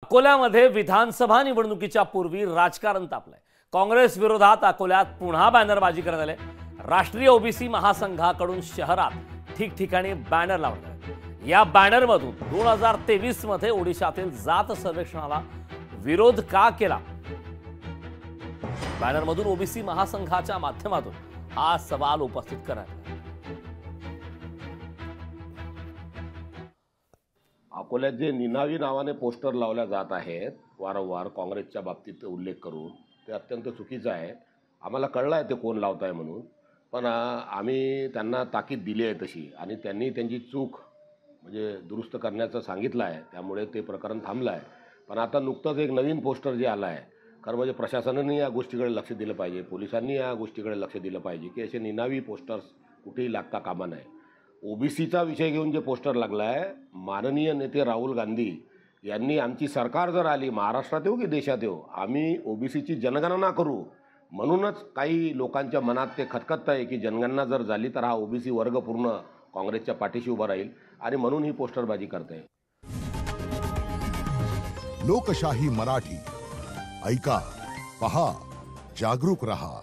अकोल्यामध्ये विधानसभा निवडणुकीच्या पूर्वी राजकारण तापलंय। काँग्रेस विरोधात अकोल्यात पुन्हा बॅनरबाजी करण्यात आले। राष्ट्रीय ओबीसी महासंघाकडून शहरात ठिकठिकाणी बॅनर लावण्यात आले। या बॅनरमधून 2023 मध्ये ओडिशातील जात सर्वेक्षणाला विरोध का केला? बॅनरमधून ओबीसी महासंघाच्या माध्यमातून हा सवाल उपस्थित करण्यात आला। अकोल्यात जे निनावी नावाने पोस्टर लावल्या जात आहेत वारंवार काँग्रेसच्या बाबतीत उल्लेख करून, ते अत्यंत चुकीचं आहे। आम्हाला कळलं आहे ते कोण लावत आहे म्हणून, पण आम्ही त्यांना ताकीद दिली आहे तशी, आणि त्यांनी त्यांची चूक म्हणजे दुरुस्त करण्याचं सांगितलं आहे। त्यामुळे ते प्रकरण थांबलं आहे। पण आता नुकतंच एक नवीन पोस्टर जे आलं आहे, खरं म्हणजे प्रशासनाने या गोष्टीकडे लक्ष दिलं पाहिजे, पोलिसांनी या गोष्टीकडे लक्ष दिलं पाहिजे की असे निनावी पोस्टर्स कुठेही लागता कामा नये। ओबीसीचा विषय घेऊन जे पोस्टर लागलं आहे, माननीय नेते राहुल गांधी यांनी आमची सरकार जर आली, महाराष्ट्रात येऊ की देशात येऊ, आम्ही ओबीसीची जनगणना करू, म्हणूनच काही लोकांच्या मनात ते खतखत आहे की जनगणना जर झाली तर हा ओबीसी वर्ग पूर्ण काँग्रेसच्या पाठीशी उभा राहील, आणि म्हणून ही पोस्टरबाजी करते। लोकशाही मराठी ऐका, पहा, जागरूक रहा।